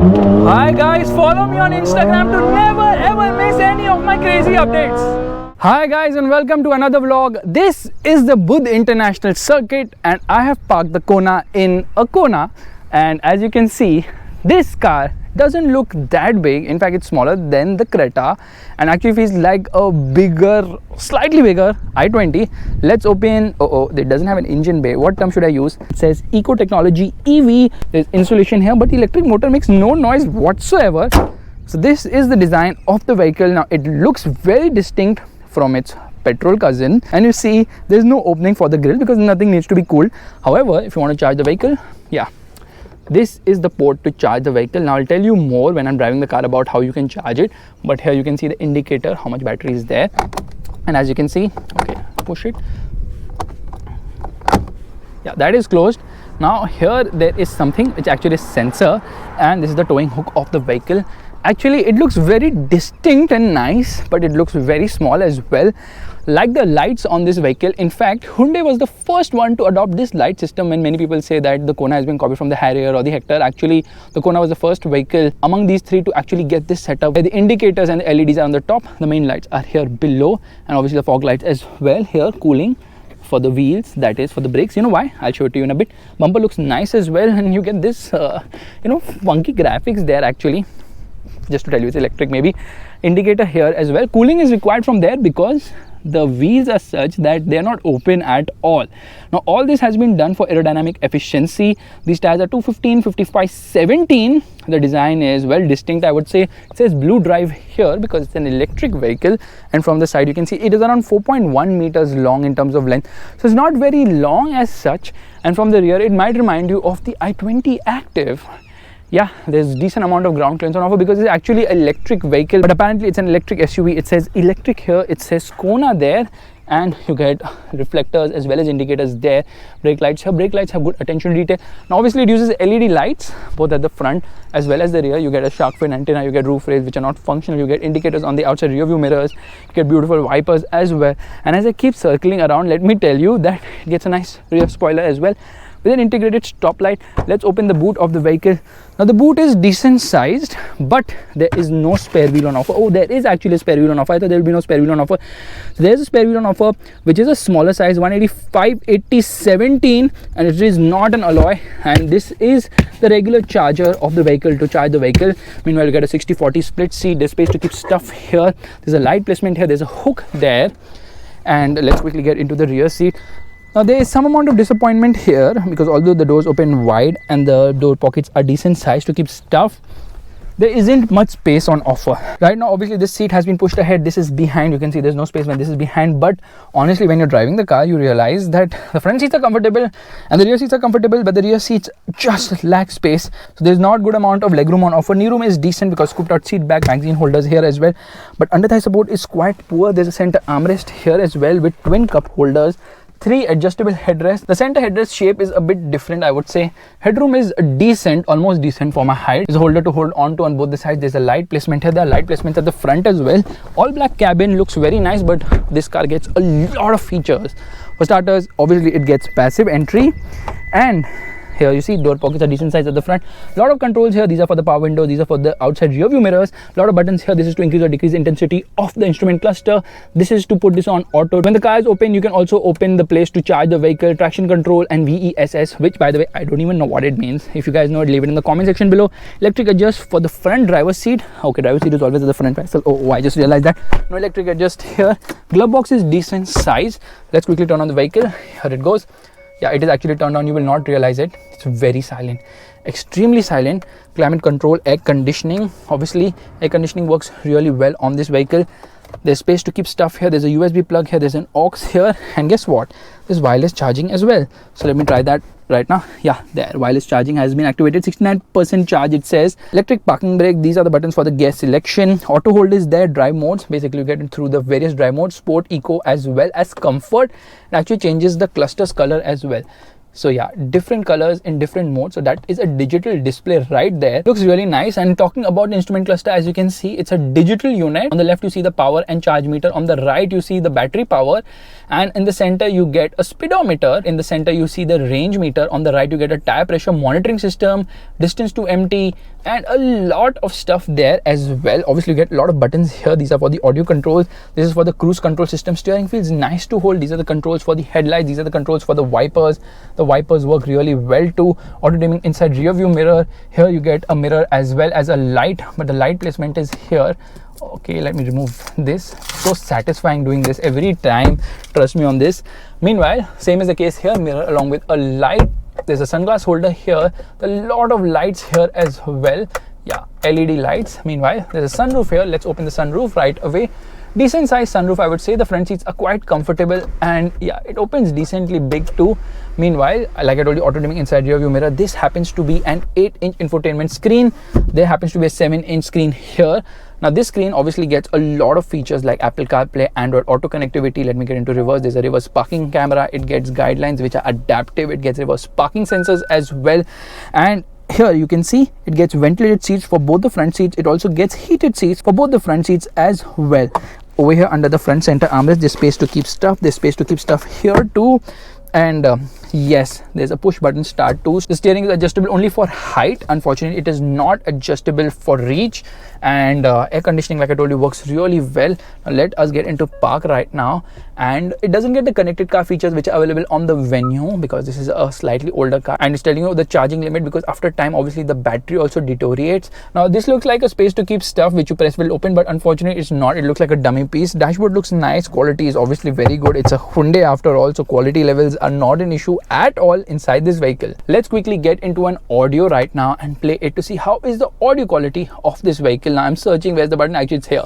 Hi guys, follow me on Instagram to never ever miss any of my crazy updates. Hi guys and welcome to another vlog. This is the Buddh International Circuit and I have parked the Kona in a Kona, and as you can see, this car doesn't look that big. In fact, it's smaller than the Creta and actually feels like a slightly bigger i20. Let's open. It doesn't have an engine bay. What term should I use? It says Eco Technology EV. There's insulation here, but the electric motor makes no noise whatsoever. So this is the design of the vehicle. Now it looks very distinct from its petrol cousin, and you see there's no opening for the grill because nothing needs to be cooled. However, if you want to charge the vehicle, this is the port to charge the vehicle. Now I'll tell you more when I'm driving the car about how you can charge it, but here you can see the indicator, how much battery is there. And as you can see, push it, that is closed. Now here there is something which actually is sensor, and this is the towing hook of the vehicle. Actually it looks very distinct and nice, but it looks very small as well, like the lights on this vehicle. In fact, Hyundai was the first one to adopt this light system. When many people say that the Kona has been copied from the Harrier or the Hector, actually the Kona was the first vehicle among these three to actually get this setup where the indicators and the LEDs are on the top, the main lights are here below, and obviously the fog lights as well. Here cooling for the wheels, that is for the brakes. You know why? I'll show it to you in a bit. Bumper looks nice as well, and you get this funky graphics there actually. Just to tell you, it's electric maybe. Indicator here as well. Cooling is required from there because the wheels are such that they're not open at all. Now all this has been done for aerodynamic efficiency. These tires are 215, 55, 17. The design is well distinct, I would say. It says blue drive here because it's an electric vehicle, and from the side you can see it is around 4.1 meters long in terms of length, so it's not very long as such. And from the rear it might remind you of the i20 Active. There's decent amount of ground clearance on offer because it's actually an electric vehicle, but apparently it's an electric SUV. It says electric here, it says Kona there, and you get reflectors as well as indicators there. Brake lights here. Brake lights have good attention to detail. Now obviously it uses LED lights both at the front as well as the rear. You get a shark fin antenna, you get roof rails which are not functional, you get indicators on the outside rear view mirrors, you get beautiful wipers as well. And as I keep circling around, let me tell you that it gets a nice rear spoiler as well with an integrated stop light. Let's open the boot of the vehicle. Now the boot is decent sized, but there is no spare wheel on offer. There is actually a spare wheel on offer. I thought there will be no spare wheel on offer. So there's a spare wheel on offer which is a smaller size, 185 80 17, and it is not an alloy, and this is the regular charger of the vehicle to charge the vehicle. Meanwhile you get a 60-40 split seat. There's space to keep stuff here. There's a light placement here, there's a hook there, and let's quickly get into the rear seat. Now there is some amount of disappointment here because although the doors open wide and the door pockets are decent size to keep stuff, there isn't much space on offer. Right now obviously this seat has been pushed ahead, this is behind. You can see there's no space when this is behind, but honestly when you're driving the car you realize that the front seats are comfortable and the rear seats are comfortable, but the rear seats just lack space. So there's not good amount of legroom on offer. Knee room is decent because scooped out seat back, magazine holders here as well, but under thigh support is quite poor. There's a center armrest here as well with twin cup holders, 3 adjustable headrests. The center headrest shape is a bit different, I would say. Headroom is decent, almost decent for my height. There's a holder to hold on to on both the sides. There's a light placement here. There are light placements at the front as well. All black cabin looks very nice, but this car gets a lot of features. For starters, obviously it gets passive entry, and here you see door pockets are decent size at the front. A lot of controls here. These are for the power windows, these are for the outside rear view mirrors. A lot of buttons here. This is to increase or decrease intensity of the instrument cluster. This is to put this on auto. When the car is open, you can also open the place to charge the vehicle, traction control and VESS, which by the way I don't even know what it means. If you guys know it, leave it in the comment section below. Electric adjust for the front driver's seat. Driver's seat is always at the front. Faisal, I just realized that. No electric adjust here. Glove box is decent size. Let's quickly turn on the vehicle. Here it goes. It is actually turned on. You will not realize it. It's very silent, extremely silent. Climate control, air conditioning. Obviously air conditioning works really well on this vehicle. There's space to keep stuff here. There's a USB plug here, there's an aux here, and guess what, there's wireless charging as well. So let me try that right now. There, wireless charging has been activated. 69% charge it says. Electric parking brake. These are the buttons for the gear selection. Auto hold is there. Drive modes, basically you get it through the various drive modes, sport, eco as well as comfort. It actually changes the cluster's color as well. So yeah, different colors in different modes. So that is a digital display right there. Looks really nice. And talking about the instrument cluster, as you can see, it's a digital unit. On the left you see the power and charge meter. On the right you see the battery power, and in the center you get a speedometer. In the center you see the range meter. On the right you get a tire pressure monitoring system, distance to empty, and a lot of stuff there as well. Obviously you get a lot of buttons here. These are for the audio controls. This is for the cruise control system. Steering feels nice to hold. These are the controls for the headlights. These are the controls for the wipers. The wipers work really well too. Auto dimming inside rear view mirror. Here you get a mirror as well as a light, but the light placement is here. Okay, let me remove this. So satisfying doing this every time, trust me on this. Meanwhile, same is the case here, mirror along with a light. There's a sunglass holder here. A lot of lights here as well. Yeah, LED lights. Meanwhile, there's a sunroof here. Let's open the sunroof right away. Decent size sunroof, I would say. The front seats are quite comfortable, and yeah, it opens decently big too. Meanwhile, like I told you, auto dimming inside rear view mirror. This happens to be an 8-inch infotainment screen. There happens to be a 7-inch screen here. Now this screen obviously gets a lot of features like Apple CarPlay, Android Auto connectivity. Let me get into reverse. There's a reverse parking camera. It gets guidelines which are adaptive. It gets reverse parking sensors as well. And here you can see it gets ventilated seats for both the front seats. It also gets heated seats for both the front seats as well. Over here under the front center armrest, there's space to keep stuff. There's space to keep stuff here too. And yes, there's a push button start too. The steering is adjustable only for height. Unfortunately, it is not adjustable for reach. And air conditioning, like I told you, works really well. Now let us get into park right now. And it doesn't get the connected car features which are available on the Venue, because this is a slightly older car, and it's telling you the charging limit, because after time obviously the battery also deteriorates. Now this looks like a space to keep stuff which you press will open, but unfortunately it's not. It looks like a dummy piece. Dashboard looks nice. Quality is obviously very good. It's a Hyundai after all, so quality levels are not an issue at all inside this vehicle. Let's quickly get into an audio right now and play it to see how is the audio quality of this vehicle. Now I'm searching where's the button. Actually it's here.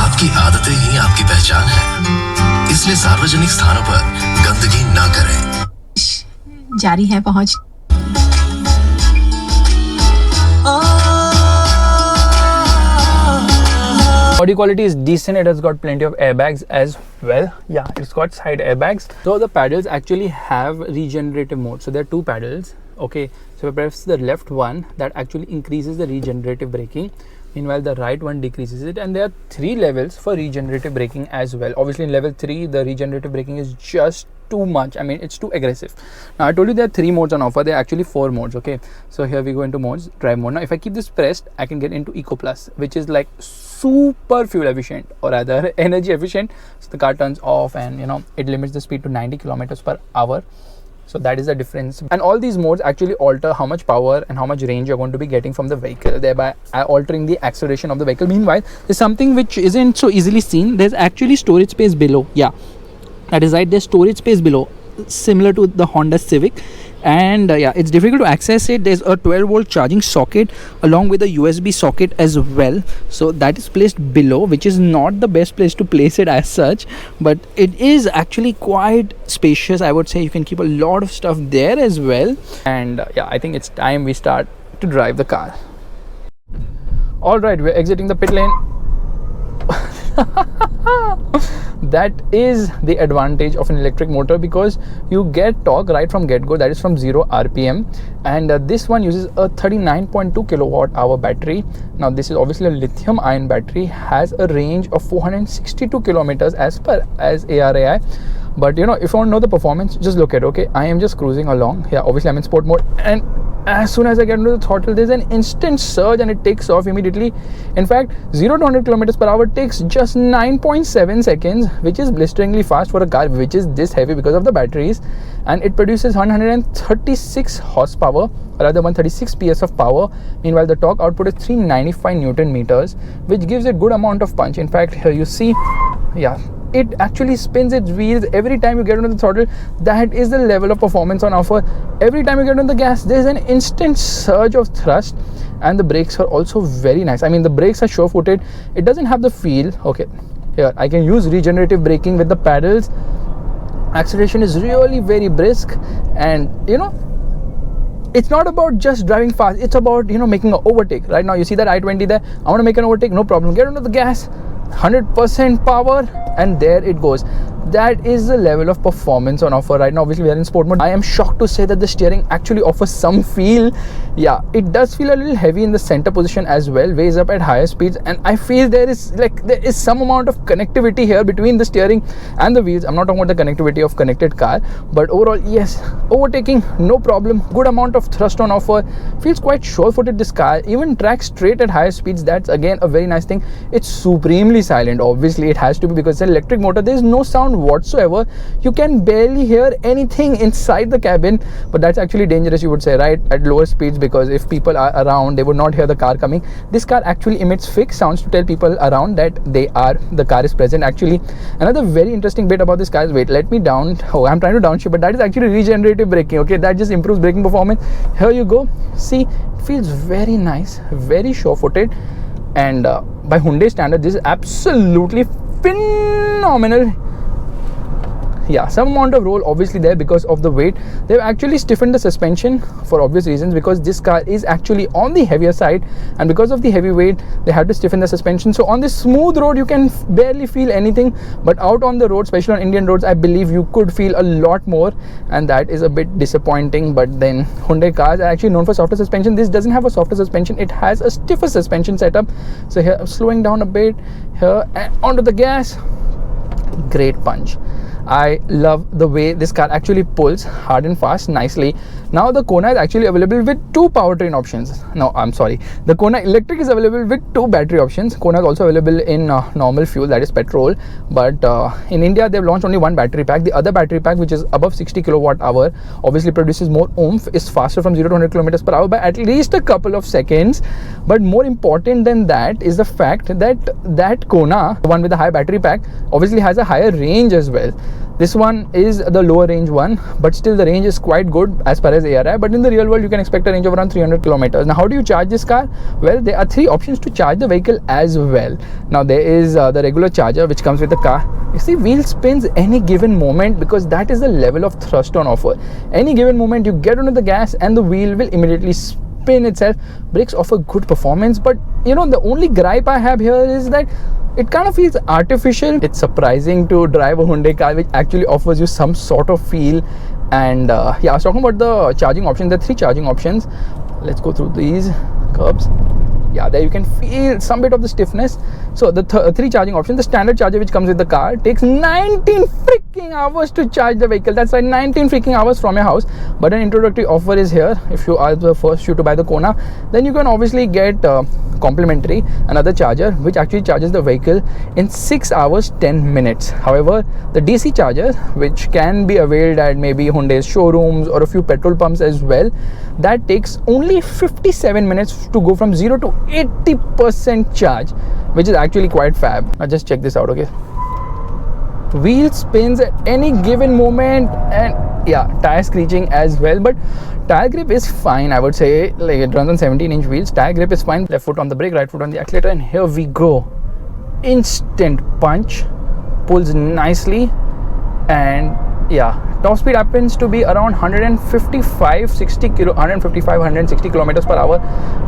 आपकी आदतें ही आपकी पहचान है, इसलिए सार्वजनिक स्थानों पर गंदगी ना करें। जारी है पहुंच। Audio quality is decent. It has got plenty of airbags as well. Yeah, it's got side airbags. So the pedals actually have regenerative mode. So there are two pedals. Okay, so if I press the left one, that actually increases the regenerative braking. Meanwhile, the right one decreases it, and there are 3 levels for regenerative braking as well. Obviously, in level 3, the regenerative braking is just too much. I mean, it's too aggressive. Now, I told you there are 3 modes on offer. There are actually 4 modes. Okay, so here we go into modes. Drive mode. Now, if I keep this pressed, I can get into Eco Plus, which is like super fuel efficient, or rather energy efficient. So the car turns off, and you know it limits the speed to 90 kilometers per hour. So that is the difference. And all these modes actually alter how much power and how much range you're going to be getting from the vehicle, thereby altering the acceleration of the vehicle. Meanwhile, there's something which isn't so easily seen. There's actually storage space below. Yeah, that is right. There's storage space below, similar to the Honda Civic. And yeah, it's difficult to access it. There's a 12-volt charging socket along with a USB socket as well. So that is placed below, which is not the best place to place it as such, but it is actually quite spacious. I would say you can keep a lot of stuff there as well. And yeah, I think it's time we start to drive the car. All right, we're exiting the pit lane. That is the advantage of an electric motor, because you get torque right from get-go, that is from 0 RPM. And this one uses a 39.2 kilowatt hour battery. Now this is obviously a lithium ion battery, has a range of 462 kilometers as per ARAI. But you know, if you want to know the performance, just look at, okay, I am just cruising along here. Obviously I'm in sport mode, and as soon as I get into the throttle, there's an instant surge and it takes off immediately. In fact, 0 to 100 kilometers per hour takes just 9.7 seconds, which is blisteringly fast for a car which is this heavy because of the batteries. And it produces 136 horsepower, or rather 136 PS of power. Meanwhile, the torque output is 395 Newton meters, which gives a good amount of punch. In fact, here you see, yeah, it actually spins its wheels every time you get into the throttle. That is the level of performance on offer. Every time you get on the gas, there's an instant surge of thrust, and the brakes are also very nice. I mean, the brakes are sure-footed. It doesn't have the feel. Okay, here I can use regenerative braking with the pedals. Acceleration is really very brisk, and you know, it's not about just driving fast. It's about, you know, making an overtake. Right now you see that I-20 there. I want to make an overtake, no problem. Get onto the gas, 100% power, and there it goes. that is the level of performance on offer right now. Obviously we are in sport mode. I am shocked to say that the steering actually offers some feel. Yeah, it does feel a little heavy in the center position as well, weighs up at higher speeds, and I feel there is some amount of connectivity here between the steering and the wheels. I'm not talking about the connectivity of connected car, but overall, yes, overtaking no problem, good amount of thrust on offer, feels quite sure-footed. This car even tracks straight at higher speeds. That's again a very nice thing. It's supremely silent. Obviously it has to be because it's an electric motor. There's no sound whatsoever. You can barely hear anything inside the cabin, but that's actually dangerous, you would say, right, at lower speeds, because if people are around they would not hear the car coming. This car actually emits fixed sounds to tell people around that the car is present. Actually, another very interesting bit about this car is, wait, let me down. Oh, I'm trying to downshift, but that is actually regenerative braking. Okay, that just improves braking performance. Here you go. See, it feels very nice, very sure-footed, and by Hyundai standard, this is absolutely phenomenal. Yeah, some amount of roll obviously there because of the weight. They've actually stiffened the suspension for obvious reasons, because this car is actually on the heavier side, and because of the heavy weight they had to stiffen the suspension. So on this smooth road you can barely feel anything, but out on the road, especially on Indian roads, I believe you could feel a lot more, and that is a bit disappointing. But then Hyundai cars are actually known for softer suspension. This doesn't have a softer suspension, it has a stiffer suspension setup. So here, slowing down a bit here and onto the gas, great punch. I love the way this car actually pulls hard and fast nicely. Now the Kona is actually available with two powertrain options. No, I'm sorry, the Kona Electric is available with two battery options. Kona is also available in normal fuel, that is petrol, but in India they've launched only one battery pack. The other battery pack, which is above 60 kilowatt hour, obviously produces more oomph, is faster from 0 to 100 kilometers per hour by at least a couple of seconds. But more important than that is the fact that Kona, the one with the high battery pack, obviously has a higher range as well. This one is the lower range one, but still the range is quite good as far as ARI. But in the real world, you can expect a range of around 300 kilometers. Now, how do you charge this car? Well, there are three options to charge the vehicle as well. Now, there is the regular charger which comes with the car. You see, wheel spins any given moment, because that is the level of thrust on offer. Any given moment, you get onto the gas and the wheel will immediately spin itself. Brakes offer good performance, but you know, the only gripe I have here is that it kind of feels artificial. It's surprising to drive a Hyundai car which actually offers you some sort of feel. And yeah, I was talking about the charging options. There are three charging options. Let's go through these curbs. Yeah, there you can feel some bit of the stiffness. So the three charging options. The standard charger which comes with the car takes 19 freaking hours to charge the vehicle. That's right, 19 freaking hours from your house. But an introductory offer is here. If you are the first to buy the Kona, then you can obviously get complimentary another charger which actually charges the vehicle in 6 hours 10 minutes. However, the DC charger, which can be availed at maybe Hyundai's showrooms or a few petrol pumps as well, that takes only 57 minutes to go from 0 to 80% charge, which is actually quite fab. Now just check this out, okay? Wheel spins at any given moment, and yeah, tire screeching as well, but tire grip is fine. I would say, like, it runs on 17-inch wheels. Tire grip is fine. Left foot on the brake, right foot on the accelerator, and here we go. Instant punch, pulls nicely, and yeah, top speed happens to be around 160 kilometers per hour.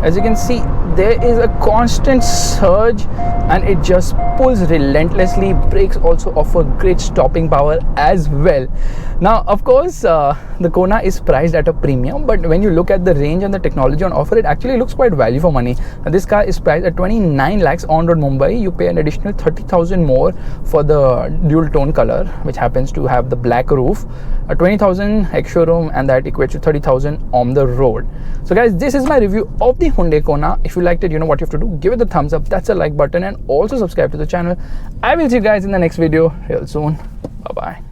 As you can see, there is a constant surge and it just pulls relentlessly. Brakes also offer great stopping power as well. Now, of course, the Kona is priced at a premium, but when you look at the range and the technology on offer, it actually looks quite value for money. Now, this car is priced at 29 lakhs on road Mumbai. You pay an additional 30,000 more for the dual tone color, which happens to have the black roof. 20,000 ex-showroom, and that equates to 30,000 on the road. So guys, this is my review of the Hyundai Kona. If you liked it, you know what you have to do. Give it the thumbs up, that's a like button, and also subscribe to the channel. I will see you guys in the next video real soon. Bye bye.